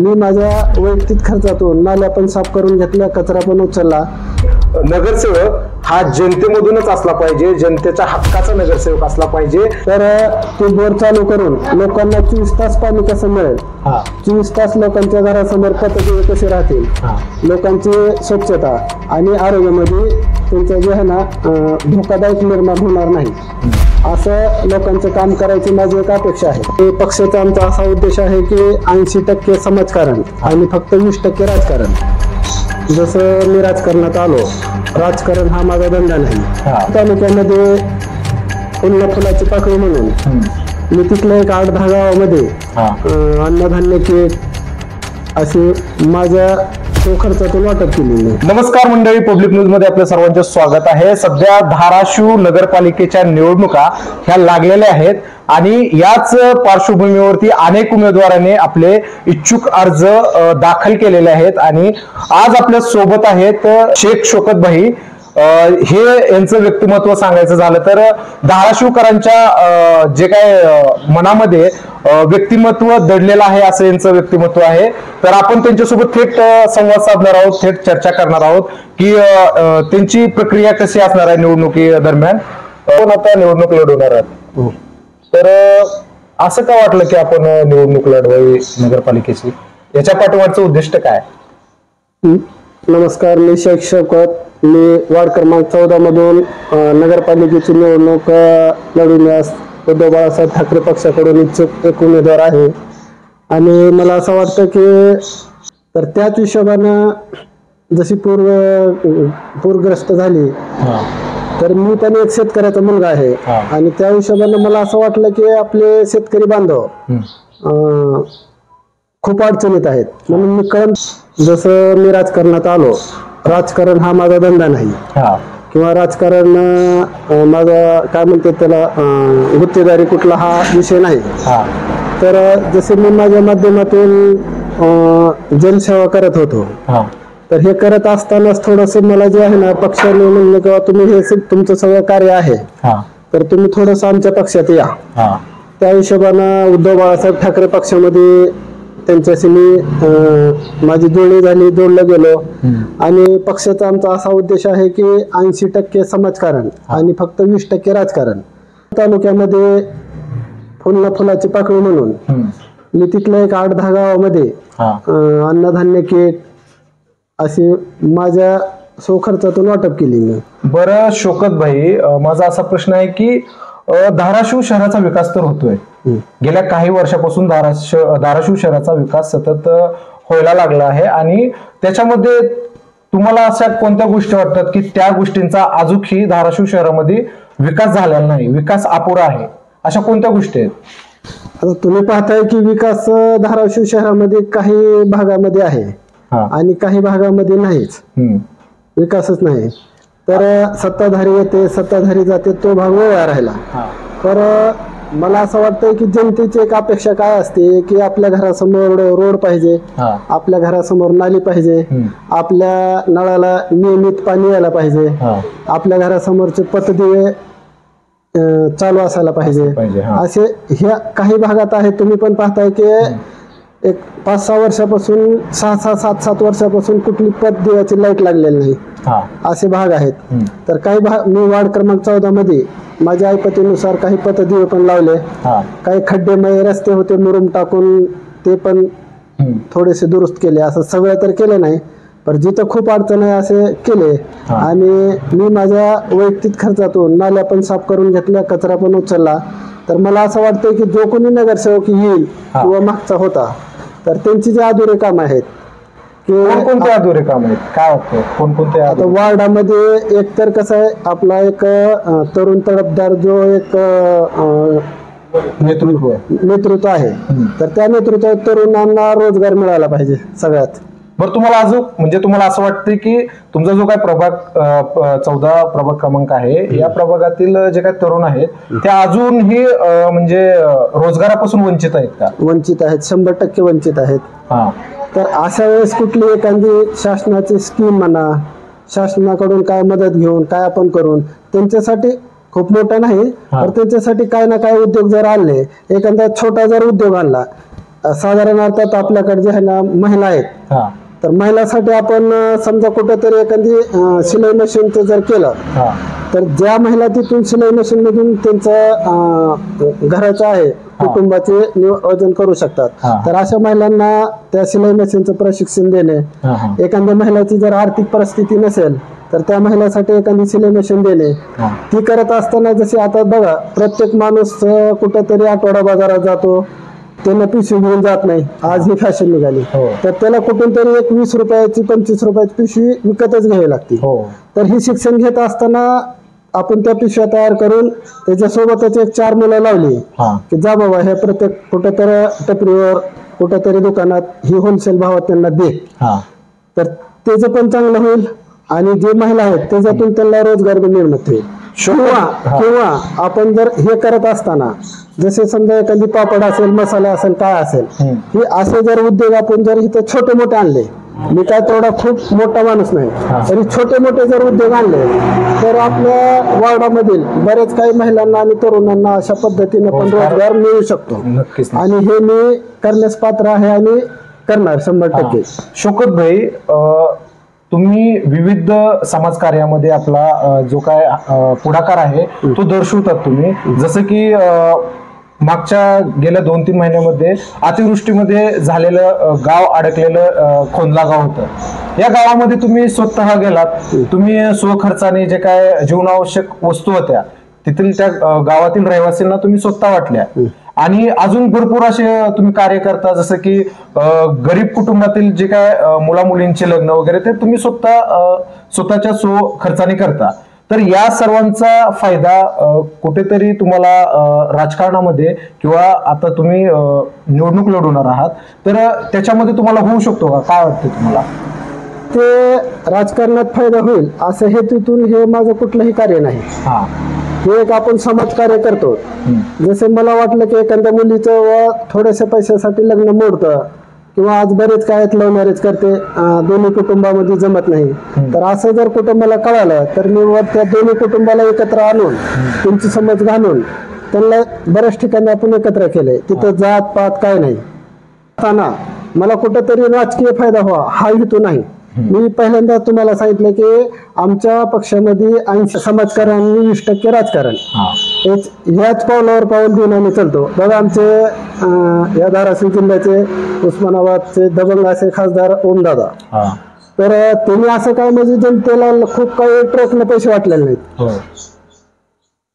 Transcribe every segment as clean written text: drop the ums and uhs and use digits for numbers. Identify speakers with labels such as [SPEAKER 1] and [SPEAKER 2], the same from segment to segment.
[SPEAKER 1] मी माझ्या वैयक्तिक खर्चातून नाल्या पण साफ करून घेतल्या, कचरा पण उचलला.
[SPEAKER 2] नगरसेवक हा जनतेमधूनच असला पाहिजे, जनतेच्या हक्काचा नगरसेवक असला पाहिजे.
[SPEAKER 1] तर ते बोर चालू करून लोकांना 24 तास पाणी कसं मिळेल, 24 तास लोकांच्या घरासमोर पथदिवे कसे राहतील, लोकांची स्वच्छता आणि आरोग्यामध्ये त्यांच्या जे आहे ना धोकादायक निर्माण होणार नाही, असं लोकांचं काम करायची माझी एक अपेक्षा आहे. ते पक्षाचा आमचा असा उद्देश आहे की 80% समाजकारण आणि फक्त 20% राजकारण. जसं मी राजकारणात आलो, राजकारण हा माझा धंदा नाही. तालुक्यामध्ये पुन्हा फुलाची पाकळी म्हणून मी तिथल्या एक 8-10 गावामध्ये अन्नधान्य किट अशी माझ्या खर्चातून वाटप केलेली आहे.
[SPEAKER 2] नमस्कार मंडळी, पब्लिक न्यूज मध्ये आपल्या सर्वांचे स्वागत आहे. सध्या धाराशिव नगरपालिकेच्या निवडणुका ह्या लागलेल्या आहेत आणि याच पार्श्वभूमीवरती अनेक उमेदवारांनी आपले इच्छुक अर्ज दाखल केलेले आहेत आणि आज आपल्या सोबत आहेत शेख शौकत भाई. हे यांचं व्यक्तिमत्व सांगायचं झालं तर धाराशिवकरांच्या जे काय मनामध्ये व्यक्तिमत्व दडलेलं आहे असं यांचं व्यक्तिमत्व आहे. तर आपण त्यांच्यासोबत थेट संवाद साधणार आहोत, थेट चर्चा करणार आहोत की त्यांची प्रक्रिया कशी असणार आहे निवडणुकी दरम्यान. आपण आता निवडणूक लढवणार आहात, तर असं का वाटलं की आपण निवडणूक लढवावी नगरपालिकेची? याच्या पाठीमागचं उद्दिष्ट काय?
[SPEAKER 1] नमस्कार, मी शेख शौकत. मी वार्ड क्रमांक 14 मधून नगरपालिकेची निवडणूक लढवण्यास उद्धव बाळासाहेब ठाकरे पक्षाकडून इच्छुक एक उमेदवार आहे आणि मला असं वाटतं की तर त्याच हिशोबानं जशी पूरग्रस्त झाली तर मी पण एक शेतकऱ्याचा मुलगा आहे आणि त्या हिशोबानं मला असं वाटलं की आपले शेतकरी बांधव खूप अडचणीत आहेत. म्हणून मी जसं मी राजकारणात आलो, राजकारण हा माझा धंदा नाही किंवा राजकारण माझा काय म्हणते त्याला गुत्तेदारी कुठला हा विषय नाही. तर जसे मी माझ्या माध्यमातून जनसेवा करत होतो, तर हे करत असतानाच थोडस मला जे आहे ना पक्षाने म्हणलं किंवा तुम्ही हे तुमचं सगळं कार्य आहे तर तुम्ही थोडस आमच्या पक्षात या. त्या हिशोबानं उद्धव बाळासाहेब ठाकरे पक्षामध्ये त्यांच्याशी मी माझी जोडणी झाली, जोडलं गेलो आणि पक्षाचा आमचा असा उद्देश आहे की 80% समाजकारण आणि फक्त 20% राजकारण. तालुक्यामध्ये पुन्हा फुलाची पाकळी म्हणून मी तिथल्या एक 8-10 गावामध्ये अन्नधान्य किट अशी माझ्या स्वखर्चातून वाटप केली.
[SPEAKER 2] बरं शौकत भाई, माझा असा प्रश्न आहे की धाराशिव शहराचा विकास तर होतोय, गेल्या काही वर्षापासून धाराशिव शहराचा विकास सतत व्हायला लागला आहे आणि त्याच्यामध्ये तुम्हाला अशा कोणत्या गोष्टी वाटतात की त्या गोष्टींचा अजूनही धाराशिव शहरामध्ये विकास झालेला नाही, विकास अपुरा आहे, अशा कोणत्या गोष्टी आहेत?
[SPEAKER 1] आता तुम्ही पाहताय की विकास धाराशिव शहरामध्ये काही भागामध्ये आहे आणि काही भागामध्ये नाहीच, विकासच नाही. तर सत्ताधारी येते, सत्ताधारी जाते, तो भाग वेगळा राहिला. तर मला असं वाटतंय की जनतेची एक अपेक्षा काय असते की आपल्या घरासमोर रोड पाहिजे, आपल्या घरासमोर नाली पाहिजे, आपल्या नळाला नियमित पाणी यायला पाहिजे, आपल्या घरासमोरचे पथदिवे चालू असायला पाहिजे. असे ह्या काही भागात आहेत. तुम्ही पण पाहताय की एक 5-6 वर्षापासून 6-7 वर्षापासून कुठली पथदिव्याची लाईट लागलेली नाही, असे भाग आहेत. तर काही भाग मी वार्ड क्रमांक 14 मध्ये माझ्या ऐपतीनुसार काही पथदिवे पण लावले, काही खड्डेमय रस्ते होते मुरुम टाकून ते पण थोडेसे दुरुस्त केले. असं सगळं तर केलं नाही, पण जिथं खूप अडचण आहे असे केले. आणि मी माझ्या वैयक्तिक खर्चातून नाल्या पण साफ करून घेतल्या, कचरा पण उचलला. तर मला असं वाटतं की जो कोणी नगरसेवक येईल किंवा मागचा होता तर त्यांची जे अधुरे काम आहेत
[SPEAKER 2] कोणकोणते अधुरे काम आहेत, काय वाटतं कोणकोणते?
[SPEAKER 1] आता वार्डामध्ये एक तर कसं आहे, आपला एक तरुण तडफदार जो एक नेतृत्व आहे, तर त्या नेतृत्वात तरुणांना रोजगार मिळाला पाहिजे सगळ्यात.
[SPEAKER 2] बरं, तुम्हाला अजून म्हणजे तुम्हाला असं वाटतं की तुमचा जो काय प्रभाग 14 प्रभाग क्रमांक आहे, या प्रभागातील जे काही तरुण आहेत ते अजूनही म्हणजे रोजगारापासून वंचित आहेत का?
[SPEAKER 1] वंचित आहेत, 100% वंचित आहेत. तर अशा वेळेस कुठली एखादी शासनाची स्कीम म्हणा, शासनाकडून काय मदत घेऊन काय आपण करून त्यांच्यासाठी खूप मोठा नाही तर त्याच्यासाठी काय ना काय उद्योग जर आणले, एखादा छोटा जर उद्योग आणला साधारणतः आपल्याकडे जे आहे ना महिला आहेत, तर महिलांसाठी आपण समजा कुठेतरी एखादी शिलाई मशीनचं जर केलं, तर ज्या महिला तिथून शिलाई मशीन मधून त्यांचं घराचं आहे कुटुंबाचे नियोजन करू शकतात, तर अशा महिलांना त्या शिलाई मशीनचं प्रशिक्षण देणे, एखाद्या महिलाची जर आर्थिक परिस्थिती नसेल तर त्या महिलांसाठी एखादी शिलाई मशीन देणे, ती करत असताना जसे आता बघा प्रत्येक माणूस कुठेतरी आठवडा बाजारात जातो, त्यांना पिशवी घेऊन जात नाही, आज ही फॅशन निघाली, तर त्याला कुठून तरी एक 20 रुपयाची 25 रुपयाची पिशवी विकतच घ्यावी लागते. तर ही शिक्षण घेत असताना आपण त्या पिशव्या तयार करून त्याच्यासोबतच एक 4 मुलं लावली की जा बाबा हे प्रत्येक कुठेतरी टपरीवर कुठेतरी दुकानात ही होलसेल भावात त्यांना दे, तर त्याचं पण चांगलं होईल आणि जे महिला आहेत त्याच्यातून त्यांना रोजगार निर्मित होईल. किंवा आपण जर हे करत असताना जसे समजा एखादी पापड असेल, मसाला असेल, काय असेल, हे असे जर उद्योग आपण जर इथे छोटे मोठे आणले, मी काय तेवढा खूप मोठा माणूस नाही, तरी छोटे मोठे जर उद्योग आणले तर आपल्या वार्डामधील बरेच काही महिलांना आणि तरुणांना अशा पद्धतीने पण रोजगार मिळू शकतो. आणि हे मी करण्यास पात्र आहे आणि करणार 100%.
[SPEAKER 2] शौकत भाई, तुम्ही विविध समाजकार्यामध्ये आपला जो काय पुढाकार आहे तो दर्शवतात तुम्ही. जसं की मागच्या गेल्या 2-3 महिन्यामध्ये अतिवृष्टीमध्ये झालेलं गाव अडकलेलं खोंदला गाव होतं. या गावामध्ये तुम्ही स्वतः गेलात, तुम्ही स्वखर्चाने जे काय जीवनावश्यक वस्तू होत्या तिथील त्या गावातील रहिवासींना तुम्ही स्वतः वाटल्या आणि अजून भरपूर असे तुम्ही कार्य करता, जसं की गरीब कुटुंबातील जे काय मुला मुलींचे लग्न वगैरे ते तुम्ही स्वतःच्या खर्चाने करता. तर या सर्वांचा फायदा कुठेतरी तुम्हाला राजकारणामध्ये किंवा आता तुम्ही निवडणूक लढवणार आहात तर त्याच्यामध्ये तुम्हाला होऊ शकतो का? काय वाटतं तुम्हाला?
[SPEAKER 1] ते राजकारणात फायदा होईल असं हेतूतून हे माझं कुठलंही कार्य नाही. हे एक आपण समाजकार्य करतो. जसे मला वाटलं की एखाद्या मुलीचं व थोड्याशा पैशासाठी लग्न मोडतं किंवा आज बरेच काय लव्ह मॅरेज करते, दोन्ही कुटुंबामध्ये जमत नाही, तर असं जर कुठं मला कळालं तर मी त्या दोन्ही कुटुंबाला एकत्र आणून त्यांची समज घालून त्यांना बऱ्याच ठिकाणी आपण एकत्र केले. तिथं जात पात काय नाही असताना मला कुठंतरी राजकीय फायदा व्हावा हा हेतू नाही. मी पहिल्यांदा तुम्हाला सांगितलं की आमच्या पक्षामध्ये 80 समाजकारण आणि 20% राजकारण, ह्याच पावलावर पाऊल घेऊन आम्ही चालतो. बघा आमचे या धाराशिव जिल्ह्याचे उस्मानाबादचे दबंग असे खासदार ओमदादा, तर त्यांनी असं काय म्हणजे जनतेला खूप काही ट्रकने पैसे वाटलेले नाहीत.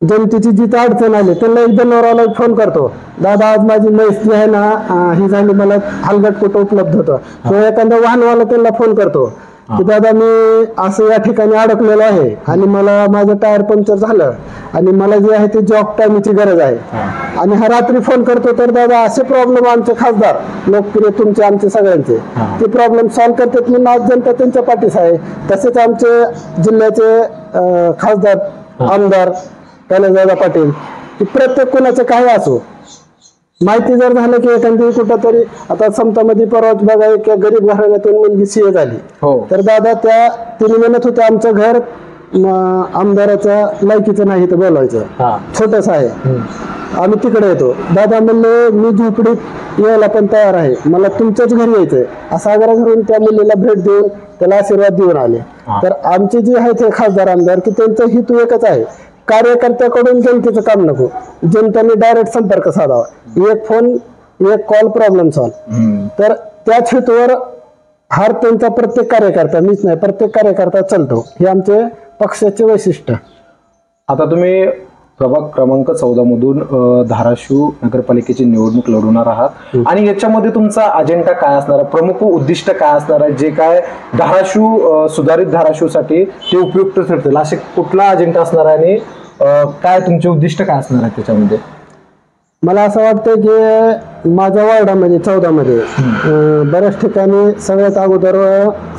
[SPEAKER 1] जनतेची जिथं अडचण आली त्यांना एक जनावराला फोन करतो, दादा आज माझी म्हैस जी आहे ना ही झाली, मला हलगट कुठं उपलब्ध होतं. किंवा एखादा वाहनवाला त्यांना फोन करतो की दादा मी असं या ठिकाणी अडकलेलो आहे आणि मला माझं टायर पंक्चर झालं आणि मला जे आहे ते जॉब टाइमची गरज आहे, आणि हा रात्री फोन करतो तर दादा असे प्रॉब्लेम आमचे खासदार लोकप्रिय तुमचे आमचे सगळ्यांचे ते प्रॉब्लेम सॉल्व्ह करतात. मी आज जनता त्यांच्या पाठीस आहे. तसेच आमचे जिल्ह्याचे खासदार आमदार कैलासदादा पाटील की प्रत्येक कोणाचं काही असो, माहिती जर झालं की एखादी कुठंतरी आता समतामध्ये परवाच बघा एक गरीब घराण्यातून मुलगी सीए झाली, तर दादा त्या तिने म्हणत होते आमचं घर आमदाराच्या लायकीचं नाही तर बोलायचं, छोटस आहे, आम्ही तिकडे येतो. दादा म्हणले मी झोपडीत यायला पण तयार आहे, मला तुमच्याच घरी यायचंय, असं आग्रह करून त्या मुलीला भेट देऊन त्याला आशीर्वाद देऊन आले. तर आमचे जे आहे ते खासदार आमदार की त्यांचा हेतू एकच आहे, कार्यकर्त्याकडून जनतेचं काम नको, जनतेने डायरेक्ट संपर्क साधावा, एक फोन एक कॉल प्रॉब्लेम सॉल्व्ह. तर त्याच हेतूवर हर त्यांचा प्रत्येक कार्यकर्ता, मीच नाही प्रत्येक कार्यकर्ता चालतो. हे आमचे पक्षाचे वैशिष्ट्य.
[SPEAKER 2] आता तुम्ही प्रभाग क्रमांक 14 मधून धाराशिव नगरपालिकेची निवडणूक लढवणार आहात आणि याच्यामध्ये तुमचा अजेंडा काय असणार आहे, प्रमुख उद्दिष्ट काय असणार आहे, जे काय धाराशिव सुधारित धाराशिवसाठी ते उपयुक्त ठरतील असे कुठला अजेंडा असणार आहे आणि काय तुमचे उद्दिष्ट काय असणार आहे त्याच्यामध्ये?
[SPEAKER 1] मला असं वाटतं की माझ्या वार्डामध्ये 14 मध्ये बऱ्याच ठिकाणी सगळ्यात अगोदर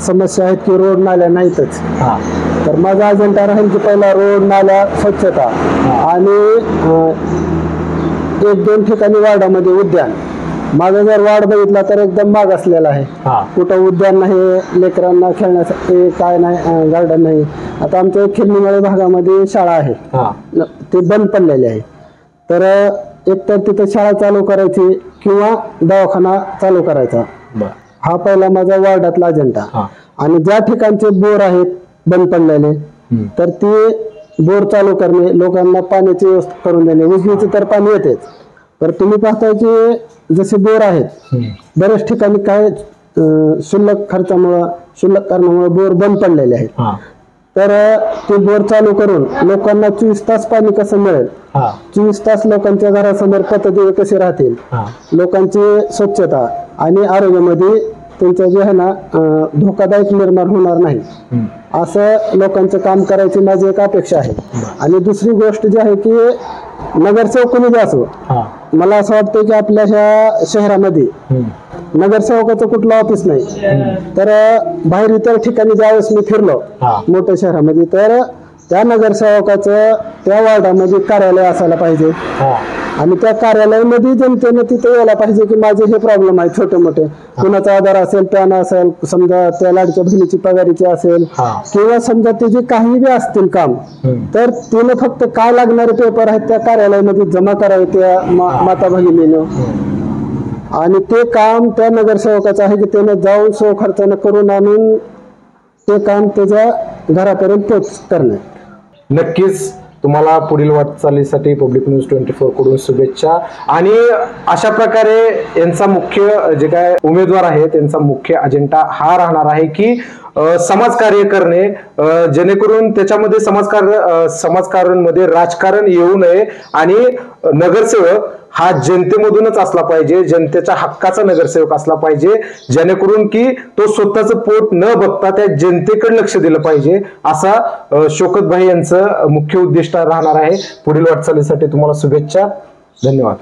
[SPEAKER 1] समस्या आहेत की रोड नाल्या नाहीतच. तर माझा अजेंडा राहील की पहिला रोड नाल्या स्वच्छता आणि 1-2 ठिकाणी वार्डामध्ये उद्यान. माझा जर वार्ड बघितला तर एकदम माग असलेला आहे, कुठं उद्यान नाही, लेकरांना खेळण्यासाठी काय नाही, गार्डन नाही. आता आमच्या खिल्लीमळे भागामध्ये शाळा आहे, ते बंद पडलेली आहे. तर एकतर तिथं शाळा चालू करायची किंवा दवाखाना चालू करायचा. हा पहिला माझा वार्डातला अजेंडा. आणि ज्या ठिकाणचे बोर आहेत बंद पडलेले तर ते बोर चालू करणे, लोकांना पाण्याची व्यवस्था करून देणे. विहिरीचे तर पाणी येतेच, तर तुम्ही पाहताय की जसे बोर आहेत बऱ्याच ठिकाणी काय शुल्लक खर्चामुळे, शुल्लक कारणामुळे बोर बंद पडलेले आहेत. तर ते बोर चालू करून लोकांना 24 तास पाणी कसं मिळेल, 24 तास लोकांच्या घरासमोर पतदिवे कसे राहतील, लोकांची स्वच्छता आणि आरोग्यामध्ये त्यांचं जे आहे ना धोकादायक निर्माण होणार नाही, असं लोकांचं काम करायची माझी एक अपेक्षा आहे. आणि दुसरी गोष्ट जी आहे की नगरसेवक कोणी जे असो, मला असं वाटतं की आपल्या ह्या शहरामध्ये नगरसेवकाचं कुठलं ऑफिस नाही. तर बाहेर इतर ठिकाणी ज्यावेळेस मी फिरलो मोठ्या शहरामध्ये, तर त्या नगरसेवकाचं त्या वार्डामध्ये कार्यालय असायला पाहिजे. आणि त्या कार्यालयामध्ये जनतेने तिथे यायला पाहिजे की माझे हे प्रॉब्लेम आहे छोटे मोठे, कुणाचा आधार असेल, पॅन असेल, समजा त्या लाडक्या बहिणीची पगारीची असेल, किंवा समजा ते जे काही बी असतील काम, तर तिने फक्त काय लागणारे पेपर आहेत त्या कार्यालयामध्ये जमा करावे त्या माता भगिनीनं. आणि ते काम त्या नगरसेवकाचं आहे की त्याने जाऊन सो खर्चानं करून आणून ते काम त्याच्या घरापर्यंत पोच करणे.
[SPEAKER 2] नक्कीच तुम्हाला पुढील वाटचालीसाठी पब्लिक न्यूज 24 कडून शुभेच्छा. आणि अशा प्रकारे यांचा मुख्य जे काय उमेदवार आहे त्यांचा मुख्य अजेंडा हा राहणार आहे की समाजकार्य करणे, जेणेकरून त्याच्यामध्ये समाजकारणमध्ये राजकारण येऊ नये. आणि नगरसेवक हा जनतेमधूनच असला पाहिजे, जनतेच्या हक्काचा नगरसेवक असला पाहिजे, जेणेकरून की तो स्वतःचं पोट न बघता त्या जनतेकडे लक्ष दिलं पाहिजे, असा शौकत भाई यांचं मुख्य उद्दिष्ट राहणार आहे. पुढील वाटचालीसाठी तुम्हाला शुभेच्छा. धन्यवाद.